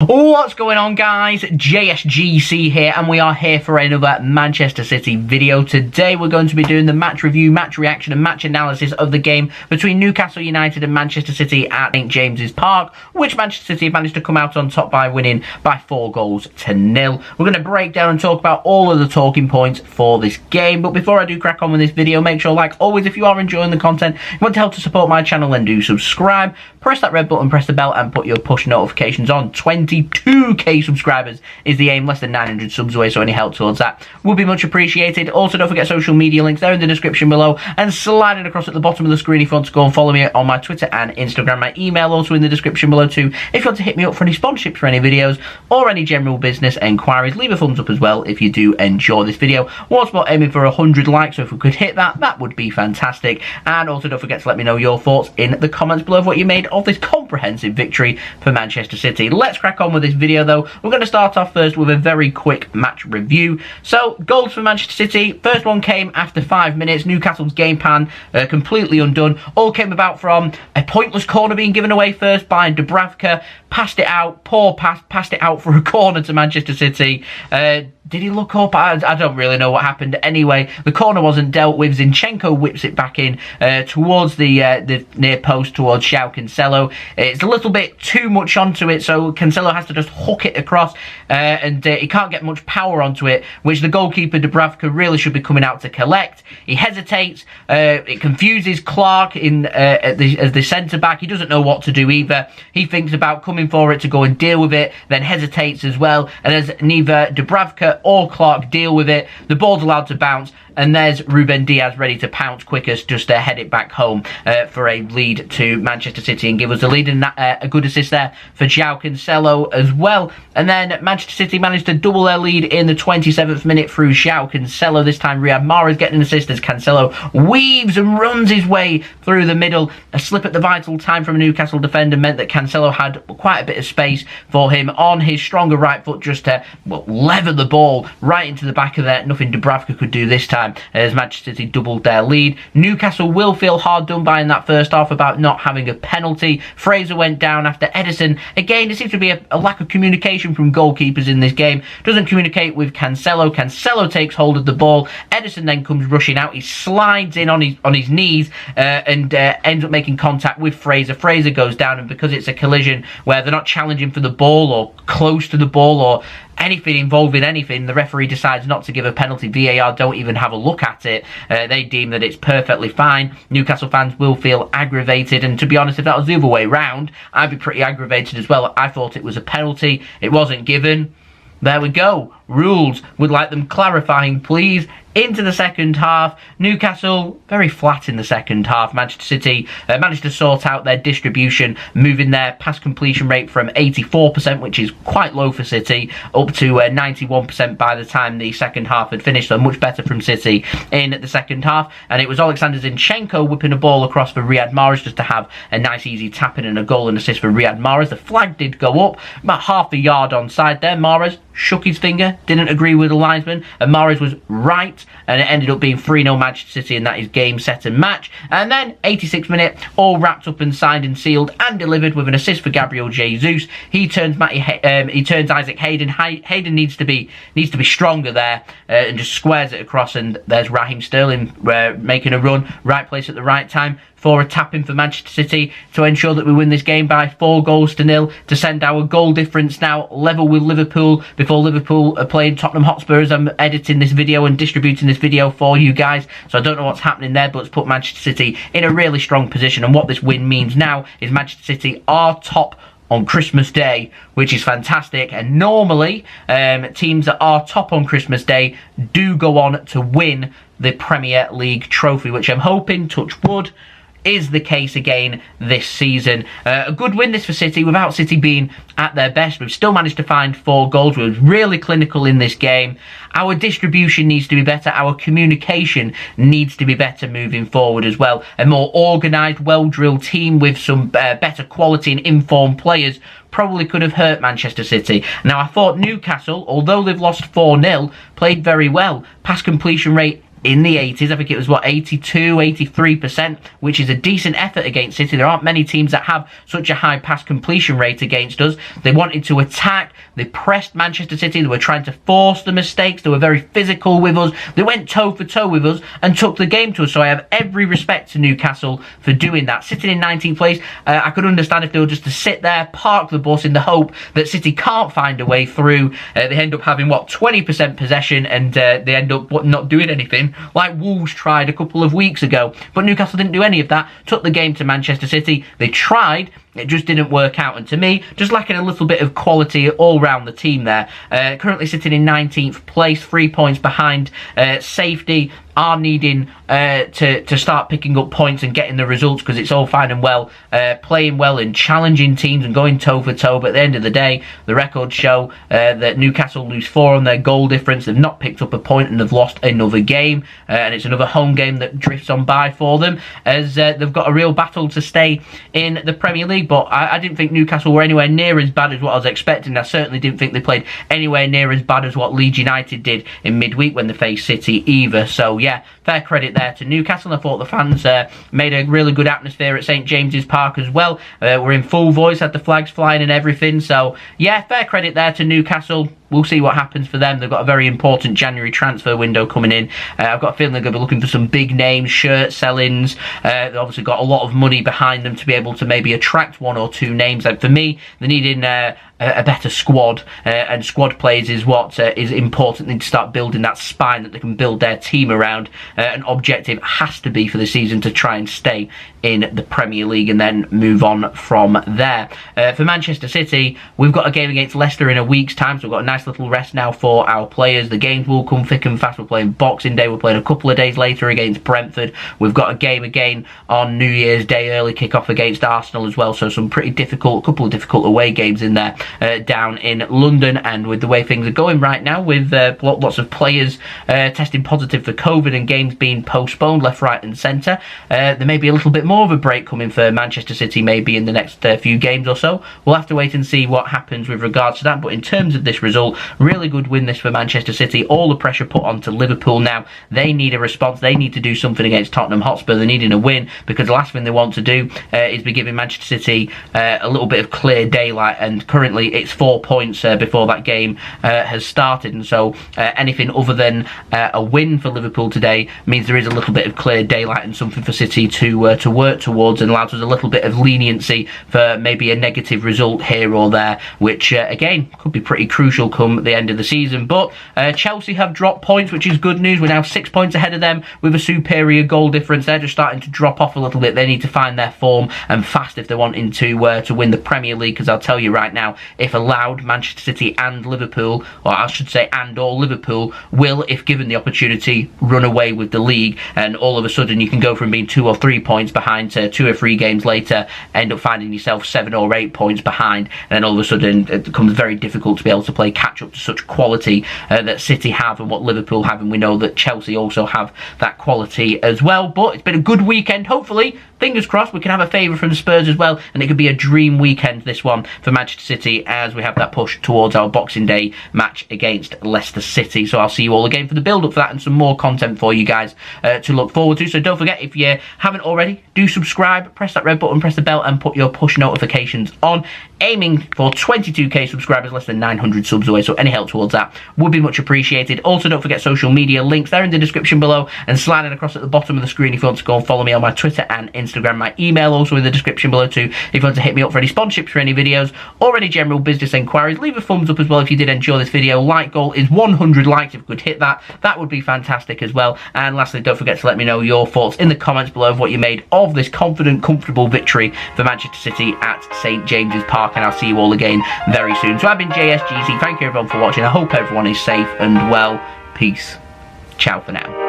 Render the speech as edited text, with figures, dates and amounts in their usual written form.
What's going on, guys? JSGC here, and we are here for another Manchester City video. Today we're going to be doing the match review, match reaction and match analysis of the game between Newcastle United and Manchester City at St James's Park, which Manchester City managed to come out on top by winning by 4-0. We're going to break down and talk about all of the talking points for this game, but before I do crack on with this video, make sure, like always, if you are enjoying the content, you want to help to support my channel, then do subscribe, press that red button, press the bell and put your push notifications on. 22k subscribers is the aim, less than 900 subs away, so any help towards that would be much appreciated. Also, don't forget social media links, they're in the description below and sliding across at the bottom of the screen if you want to go and follow me on my Twitter and Instagram. My email also in the description below too if you want to hit me up for any sponsorships for any videos or any general business enquiries. Leave a thumbs up as well if you do enjoy this video. Once more, aiming for 100 likes, so if we could hit that, that would be fantastic. And also don't forget to let me know your thoughts in the comments below of what you made of this comprehensive victory for Manchester City. Let's crack on with this video though. We're going to start off first with a very quick match review. So, goals for Manchester City. First one came after 5 minutes. Newcastle's game plan completely undone. All came about from a pointless corner being given away first by Dubravka. Passed it out, poor pass, passed it out for a corner to Manchester City. Did he look up? I don't really know what happened. Anyway, the corner wasn't dealt with. Zinchenko whips it back in towards the near post, towards Joao Cancelo. It's a little bit too much onto it, so Cancelo has to just hook it across, and he can't get much power onto it, which the goalkeeper Dubravka really should be coming out to collect. He hesitates. It confuses Clark as the centre-back. He doesn't know what to do either. He thinks about coming for it to go and deal with it, then hesitates as well, and as neither Dubravka or Clark deal with it, the ball's allowed to bounce, and there's Ruben Diaz ready to pounce quickest just to head it back home for a lead to Manchester City and give us a lead, and a good assist there for Joao Cancelo as well. And then Manchester City managed to double their lead in the 27th minute through Joao Cancelo. This time Riyad Mahrez getting an assist as Cancelo weaves and runs his way through the middle. A slip at the vital time from a Newcastle defender meant that Cancelo had quite a bit of space for him on his stronger right foot just to lever the ball right into the back of that. Nothing Dubravka could do this time as Manchester City doubled their lead. Newcastle will feel hard done by in that first half about not having a penalty. Fraser went down after Ederson. Again, there seems to be a lack of communication from goalkeepers in this game. Doesn't communicate with Cancelo. Cancelo takes hold of the ball. Ederson then comes rushing out. He slides in on his knees and ends up making contact with Fraser. Fraser goes down, and because it's a collision where they're not challenging for the ball or close to the ball or anything involving anything, the referee decides not to give a penalty. VAR don't even have a look at it. They deem that it's perfectly fine. Newcastle fans will feel aggravated, and to be honest, if that was the other way round, I'd be pretty aggravated as well. I thought it was a penalty. It wasn't given. There we go. Rules. Would like them clarifying, please. Into the second half, Newcastle very flat in the second half. Manchester City managed to sort out their distribution, moving their pass completion rate from 84%, which is quite low for City, up to 91% by the time the second half had finished. So much better from City in the second half. And it was Oleksandr Zinchenko whipping a ball across for Riyad Mahrez just to have a nice easy tap in and a goal and assist for Riyad Mahrez. The flag did go up, about half a yard onside there. Mahrez shook his finger, didn't agree with the linesman, and Mahrez was right, and it ended up being 3-0 Manchester City, and that is game, set and match. And then 86th minute, all wrapped up and signed and sealed and delivered with an assist for Gabriel Jesus. He turns Isaac Hayden. Hayden needs to be stronger there and just squares it across, and there's Raheem Sterling making a run, right place at the right time for a tap-in for Manchester City to ensure that we win this game by 4-0 to send our goal difference now level with Liverpool before Liverpool are playing Tottenham Hotspur as I'm editing this video and distributing this video for you guys. So I don't know what's happening there, but it's put Manchester City in a really strong position, and what this win means now is Manchester City are top on Christmas Day, which is fantastic. And normally teams that are top on Christmas Day do go on to win the Premier League trophy, which I'm hoping, touch wood, is the case again this season. A good win this for City without City being at their best. We've still managed to find 4 goals. We were really clinical in this game. Our distribution needs to be better. Our communication needs to be better moving forward as well. A more organised, well-drilled team with some better quality and informed players probably could have hurt Manchester City. Now, I thought Newcastle, although they've lost 4-0, played very well. Pass completion rate in the 80s. I think it was, 82, 83%, which is a decent effort against City. There aren't many teams that have such a high pass completion rate against us. They wanted to attack. They pressed Manchester City. They were trying to force the mistakes. They were very physical with us. They went toe for toe with us and took the game to us. So I have every respect to Newcastle for doing that. Sitting in 19th place, I could understand if they were just to sit there, park the bus in the hope that City can't find a way through. They end up having, 20% possession, and they end up not doing anything, like Wolves tried a couple of weeks ago. But Newcastle didn't do any of that, took the game to Manchester City. They tried, it just didn't work out, and to me, just lacking a little bit of quality all round the team there. Currently sitting in 19th place, 3 points behind safety, are needing to start picking up points and getting the results, because it's all fine and well playing well and challenging teams and going toe for toe, but at the end of the day, the records show that Newcastle lose 4 on their goal difference. They've not picked up a point and they've lost another game, and it's another home game that drifts on by for them, as they've got a real battle to stay in the Premier League. But I didn't think Newcastle were anywhere near as bad as what I was expecting. I certainly didn't think they played anywhere near as bad as what Leeds United did in midweek when they faced City either. So yeah, fair credit there to Newcastle. I thought the fans made a really good atmosphere at St James's Park as well. We're in full voice, had the flags flying and everything. So yeah, fair credit there to Newcastle. We'll see what happens for them. They've got a very important January transfer window coming in. I've got a feeling they're going to be looking for some big names, shirt sellings. They've obviously got a lot of money behind them to be able to maybe attract 1 or 2 names. And for me, they're needing a better squad, and squad players is what is important. They need to start building that spine that they can build their team around. An objective has to be for the season to try and stay in the Premier League and then move on from there. For Manchester City, we've got a game against Leicester in a week's time, so we've got a nice little rest now for our players. The games will come thick and fast. We're playing Boxing Day, we're playing a couple of days later against Brentford. We've got a game again on New Year's Day, early kick-off against Arsenal as well, so some pretty difficult, couple of difficult away games in there down in London. And with the way things are going right now, with lots of players testing positive for COVID and games being postponed left, right and centre, there may be a little bit more of a break coming for Manchester City maybe in the next few games or so. We'll have to wait and see what happens with regards to that. But in terms of this result, really good win this for Manchester City. All the pressure put onto Liverpool now. They need a response. They need to do something against Tottenham Hotspur. They're needing a win, because the last thing they want to do is be giving Manchester City a little bit of clear daylight, and currently it's 4 points before that game has started, and so anything other than a win for Liverpool today means there is a little bit of clear daylight and something for City to work towards, and allows us a little bit of leniency for maybe a negative result here or there, which again could be pretty crucial come the end of the season. But Chelsea have dropped points, which is good news. We're now 6 points ahead of them with a superior goal difference. They're just starting to drop off a little bit. They need to find their form, and fast, if they're wanting to win the Premier League, because I'll tell you right now, if allowed, Manchester City and Liverpool, or I should say and or Liverpool, will, if given the opportunity, run away with the league, and all of a sudden you can go from being 2 or 3 points behind to 2 or 3 games later end up finding yourself 7 or 8 points behind, and then all of a sudden it becomes very difficult to be able to play catch up to such quality that City have and what Liverpool have, and we know that Chelsea also have that quality as well. But it's been a good weekend. Hopefully, fingers crossed, we can have a favour from Spurs as well, and it could be a dream weekend, this one, for Manchester City, as we have that push towards our Boxing Day match against Leicester City. So I'll see you all again for the build-up for that, and some more content for you guys to look forward to. So don't forget, if you haven't already, do subscribe, press that red button, press the bell, and put your push notifications on. Aiming for 22k subscribers, less than 900 subs away, so any help towards that would be much appreciated. Also, don't forget social media links, they're in the description below and sliding across at the bottom of the screen if you want to go and follow me on my Twitter and Instagram. My email also in the description below too, if you want to hit me up for any sponsorships for any videos or any general business inquiries. Leave a thumbs up as well if you did enjoy this video. Like goal is 100 likes. If you could hit that, that would be fantastic as well. And lastly, don't forget to let me know your thoughts in the comments below of what you made of this confident, comfortable victory for Manchester City at St James's Park, and I'll see you all again very soon. So I've been JSGC. Thank you everyone for watching. I hope everyone is safe and well. Peace. Ciao for now.